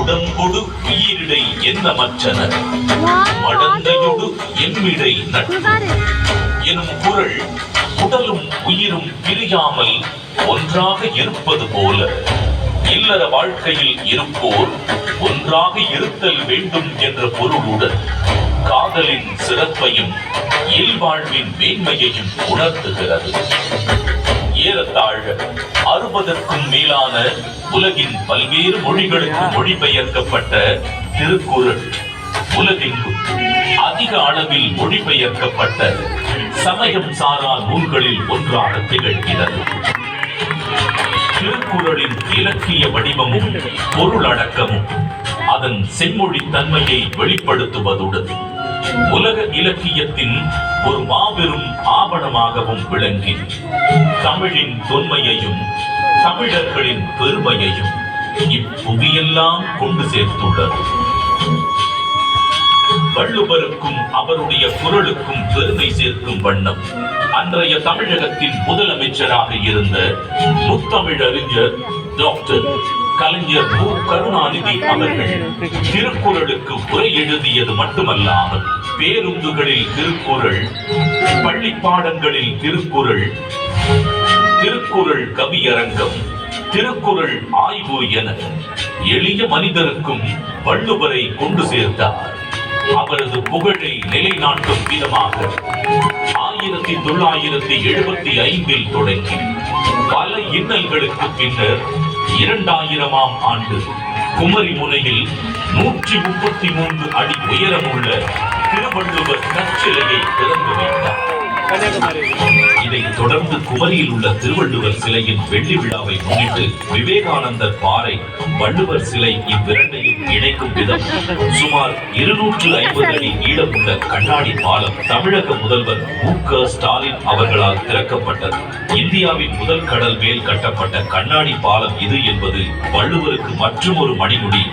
உடம்பொடு உயிரிடை என்ன மற்றனர் மடந்தையொடு எம்மிடை நட்பு எனும் குறள் உடலும் உயிரும் பிரியாமல் ஒன்றாக இருப்பது போல இல்லற வாழ்க்கையில் இருப்போர் ஒன்றாக இருத்தல் வேண்டும் என்ற பொருளுடன் காதலின் சிறப்பையும் இல்வாழ்வின் மேன்மையையும் உணர்த்துகிறது. ஏறத்தாழ 60க்கும் மேலான உலகின் பல்வேறு மொழிகளுக்கு மொழிபெயர்க்கப்பட்ட திருக்குறள் உலகெங்கும் அதிக அளவில் மொழிபெயர்க்கப்பட்ட சமயம் சாரா நூல்களில் ஒன்றாக திகழ்கிறது. திருக்குறளின் இலக்கிய வடிவமும் பொருளடக்கமும் அதன் செம்மொழி தன்மையை வெளிப்படுத்துவதுடன் உலக இலக்கியத்தின் ஒரு மாபெரும் ஆவணமாகவும் விளங்கி தமிழின் தொன்மையையும் தமிழர்களின் பெருமையையும் இப்புவியெல்லாம் கொண்டு சேர்த்துள்ளது. வள்ளுவருக்கும் அவருடைய குறளுக்கும் பெருமை சேர்க்கும் வண்ணம் அன்றைய தமிழகத்தின் முதலமைச்சராக இருந்த முத்தமிழறிஞர் டாக்டர் கலைஞர் மு. கருணாநிதி அவர்கள் திருக்குறளுக்கு உரை எழுதியது மட்டுமல்லாமல் பேருந்துகளில் திருக்குறள், பள்ளி பாடங்களில் திருக்குறள், திருக்குறள் கவியரங்கம், திருக்குறள் ஆய்வு என எளிய மனிதருக்கும் வள்ளுவரை கொண்டு சேர்த்தார். அவரது புகழை நிலைநாட்டும் விதமாக 1975 தொடங்கி பல இன்னல்களுக்கு பின்னர் 2000ஆம் ஆண்டு குமரி முனையில் 133 அடி உயரமுள்ள திருவள்ளுவர் கற்சிலையை திறந்து வைத்தார். இதைத் தொடர்ந்து குமரியில் உள்ள திருவள்ளுவர் சிலையின் வெள்ளி விழாவை முன்னிட்டு விவேகானந்தர் பாறை, வள்ளுவர் சிலை இவ்விரண்டையும் இணைக்கும் விதம் சுமார் 250 அடி நீளமுள்ள கண்ணாடி பாலம் தமிழக முதல்வர் மு.க. ஸ்டாலின் அவர்களால் திறக்கப்பட்டது. இந்தியாவின் முதல் கடல் மேல் கட்டப்பட்ட கண்ணாடி பாலம் இது என்பது வள்ளுவருக்கு மற்றுமொரு மணிமுடி.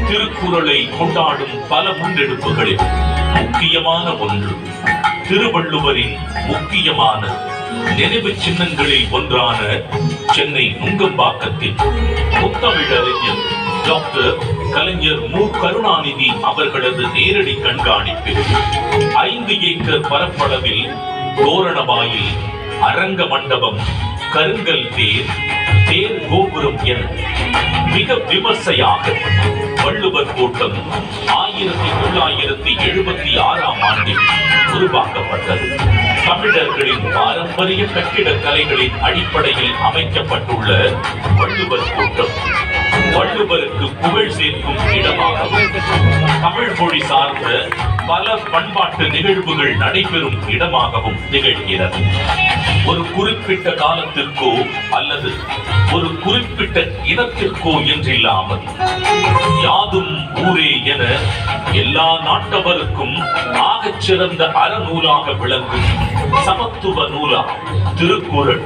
திருக்குறளை கொண்டாடும் பல முன்னெடுப்புகளில் முக்கியமான ஒன்று திருவள்ளுவரின் முக்கியமான நினைவு சின்னங்களில் ஒன்றான சென்னை நுங்கம்பாக்கத்தில் முத்தமிழறிஞர் டாக்டர் கலைஞர் மு. கருணாநிதி அவர்களது நேரடி கண்காணிப்பில் 5 ஏக்கர் பரப்பளவில் தோரணவாயில், அரங்க மண்டபம், கருங்கல் தேர், தேர் கோபுரம் என மிக விமர்சையாக வள்ளுவர் கோட்டம் 1976ஆம் ஆண்டில் உருவாக்கப்பட்டது. தமிழர்களின் பாரம்பரிய கட்டிடக் கலைகளின் அடிப்படையில் அமைக்கப்பட்டுள்ள வள்ளுவர் கோட்டம் வள்ளுவருக்கு புகழ் சேர்க்கும் இடமாகவும் தமிழ் மொழி சார்ந்த பல பண்பாட்டு நிகழ்வுகள் நடைபெறும் இடமாகவும் திகழ்கிறது. ஒரு குறிப்பிட்ட காலத்திற்கோ அல்லது ஒரு குறிப்பிட்ட இடத்திற்கோ என்றில்லாமல் யாதும் ஊரே என எல்லா நாட்டவருக்கும் ஆகச் சிறந்த அறநூலாக விளங்கும் சமத்துவ நூலா திருக்குறள்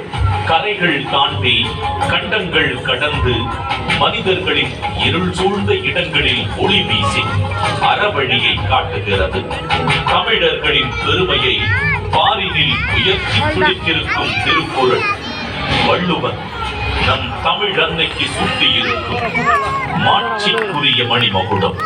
கரைகள் தாண்டி கண்டங்கள் கடந்து மனிதர்களின் இருள் சூழ்ந்த இடங்களில் ஒளி வீசி அறவழியை காட்டுகிறது. தமிழர்களின் பெருமையை பாரினில் உயர்த்தி பிடித்திருக்கும் திருக்குறள் வள்ளுவன் நம் தமிழ் அன்னைக்கு சூட்டியிருக்கும் மாட்சிக்குரிய மணிமகுடம்.